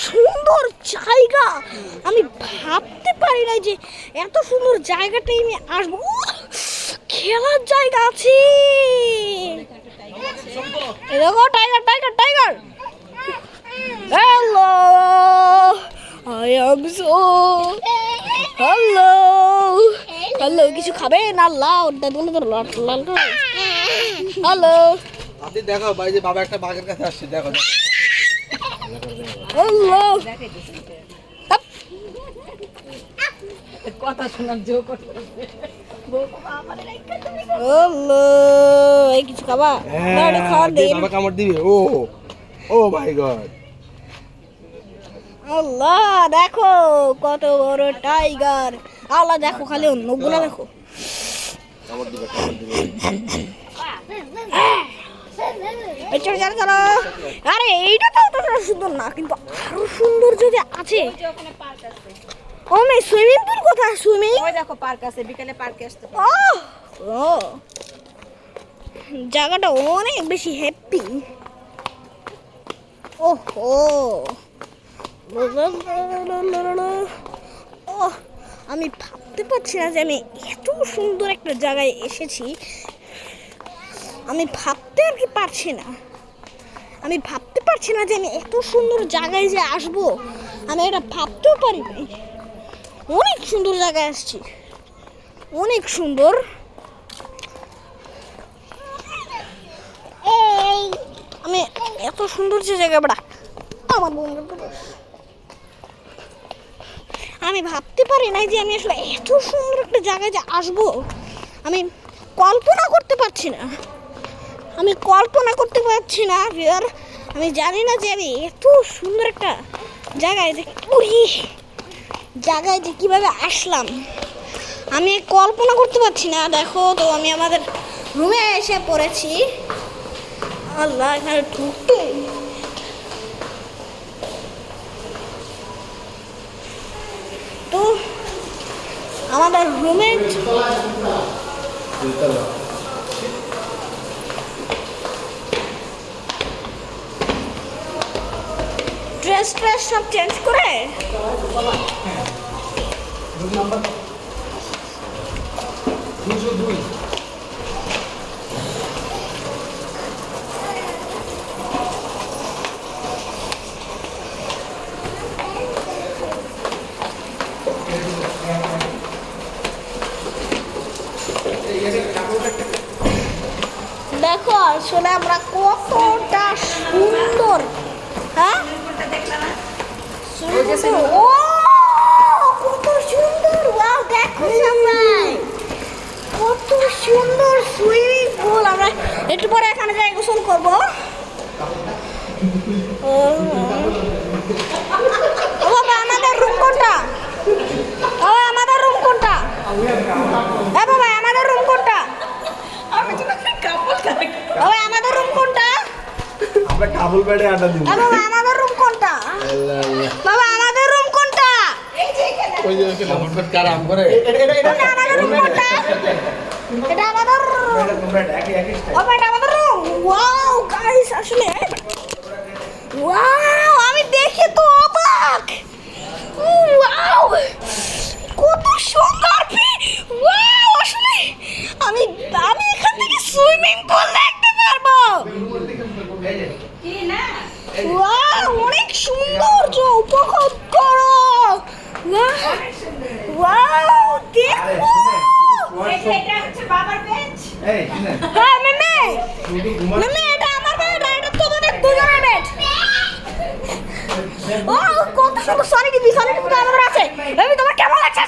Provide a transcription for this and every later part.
সুন্দর জায়গা, আমি ভাবতে পারি না যে এত সুন্দর জায়গাটাই আমি আসবো। খেলার জায়গা আছে, দেখো tiger tiger tiger. Hello, I am so hello hello, কিছু খাবে না? লাউ হ্যালো, আপনি দেখো ভাই যে বাবা একটা বাঘের কাছে আসছে, দেখো হ্যালো, কথা শোনার জো করতে হ্যালো, এই কিছু খাবা? খাওয়ার দেই বাবা কামড় দিবে। ও ও মাই গড, আল্লাহ, দেখো কত বড় টাইগার। আল্লাহ, দেখো খালি অন্যগুলো দেখো। কামড় দিবে কামড় দিবে। চলো চলো চলো। আরে এইটা তো অতটা সুন্দর না, কিন্তু আরো সুন্দর যদি আছে। ওখানে পার্ক আছে, ও মে সুইমিং পুল কোথায়? সুইমিং, ওই দেখো পার্ক আছে, বিকেলে পার্কে আসতে পারো। ও জায়গাটা অনেক বেশি হ্যাপি। ওহো, ও আমি ভাবতে পারছি না যে আমি এত সুন্দর একটা জায়গায় এসেছি। আমি ভাবতে আর কি পারছি না, আমি ভাবতে পারছি না যে আমি এত সুন্দর জায়গায় যে আসবো। আমি এটা ভাবতেও পারি নাই। অনেক সুন্দর জায়গায় আসছি, অনেক সুন্দর। আমি এত সুন্দর যে জায়গা বড়া আমার আমি ভাবতে পারি নাই যে আমি আসলে এত সুন্দর একটা জায়গায় যে আসবো। আমি কল্পনা করতে পারছি না, আমি কল্পনা করতে পারছি না। আর আমি জানি না যে আমি এত সুন্দর একটা জায়গায় যে জায়গায় যে কীভাবে আসলাম, আমি কল্পনা করতে পারছি না। দেখো তো, আমি আমাদের রুমে এসে পড়েছি। আল্লাহ, এখানে ঢুকতে তো আমাদের রুমে ড্রেস ট্রেস সব চেঞ্জ করে দেখো আসলে আমরা কতটা সুন্দর। হ্যাঁ, ও কত সুন্দর, ওয়াও, দেখো সবাই কত সুন্দর সুইমিং পুল। আমরা একটু পরে এখানে যাই গোসল করবো। ও বাবা, আমাদের রুম কোনটা? ও আমাদের রুম কোনটা? এ বাবা, আমাদের রুম কোনটা? বাবা, আমাদের রুম কোনটা? আমরা কাবুল বেডে আড্ডা দিব। বাবা, আমাদের রুম কোনটা? বাবা, আমাদের রুম কোনটা? ওই যে কাবুল বেড কার আম করে। এটা আমাদের রুম কোনটা? এটা আমাদের রুম। তোমরা একই একই ও এটা আমাদের রুম। ওয়াও গাইস, আসলে ওয়াও, আমি দেখে তো অবাক। ওয়াও, কত সুন্দর। ওয়াও, আসলে আমি আমি এখান থেকে সুইমিং পুল দেখতে পারবো। ওয়াও, অনেক সৌন্দর্য উপভোগ করো। ওয়াও, দেখো। এটা হচ্ছে বাবার বেঞ্চ। এই শুনে হ্যাঁ মেমে, শুধু ঘুমা। মেমে এটা আমার বেড, এটা তোমাদের দুজনের বেড। ও কত সুন্দর, সরি কি আমাদের আছে। বেবি, তোমার কেমন লাগছে?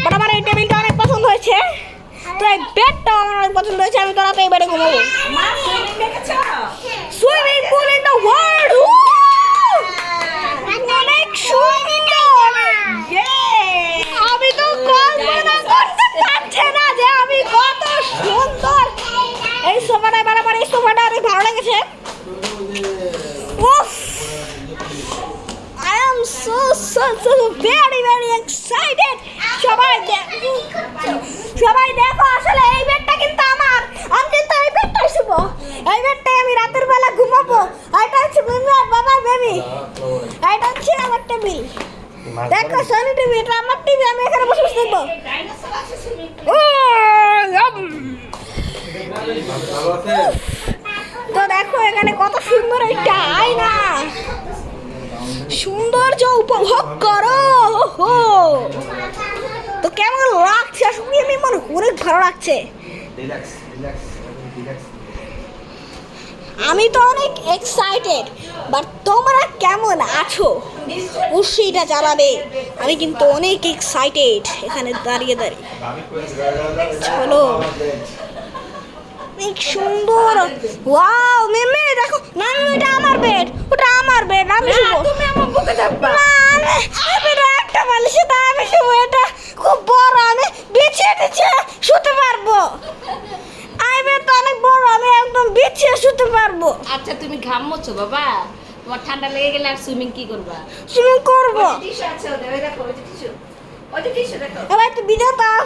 বাট আমার এই টেবিলটা অনেক পছন্দ হয়েছে, তো এই বেডটাও আমার অনেক পছন্দ হয়েছে। আমি তো রাতে এই বেডে ঘুমাবো। মা সুইমিং দেখেছো? Swimming pool in the world, অনেক সুন্দর। আমি তো কল্পনা করতে পারছি না যে আমি কত সুন্দর। এই সোফাটা বারবার, এই সোফাটা অনেক ভালো লেগেছে। উফ, I am so very excited. সবাই দেখো, আসলে এই বেডটা কিন্তু আমার। আমি কিন্তু এই বেডটাই শুবো, এই বেডটাই আমি রাতের বেলা ঘুমাবো। এটা হচ্ছে করবো ডাইনোসর আছে সুইমিং ও ইয়াম। ভালো আছে তো দেখো এখানে কত সুন্দর একটা আয়না, সৌন্দর্য উপভোগ করো। ওহো, তো কেমন লাগছে? আসলে আমি আমার অনেক ভালো লাগছে। রিল্যাক্স রিল্যাক্স রিল্যাক্স আমি তো অনেক এক্সাইটেড, বাট তোমরা কেমন আছো অবশ্যই এটা জানাবে। আমি কিন্তু অনেক এক্সাইটেড এখানে দাঁড়িয়ে দাঁড়িয়ে। চলো, অনেক সুন্দর। ওয়াও মেমে দেখো, না না, এটা আমার বেড, ওটা আমার বেড, আমি শুবো। তুমি আমার বুকে চাপবা না, এটা একটা বালিশে দাও, আমি শুবো। এটা খুব বড়, আমি বিছিয়ে টিছিয়ে শুতে পারবো। এই বেডটা অনেক বড়, আমি একদম বিছিয়ে শুতে পারবো। আচ্ছা তুমি ঘামছো বাবা, তোমার ঠান্ডা লেগে গেলে আর সুইমিং কি করবা? সুইমিং করবো। টিস্যু আছে ওদের, ওই দেখো ওই যে টিস্যু, ওই যে টিস্যু দেখো। এবার একটু বিদায় দাও,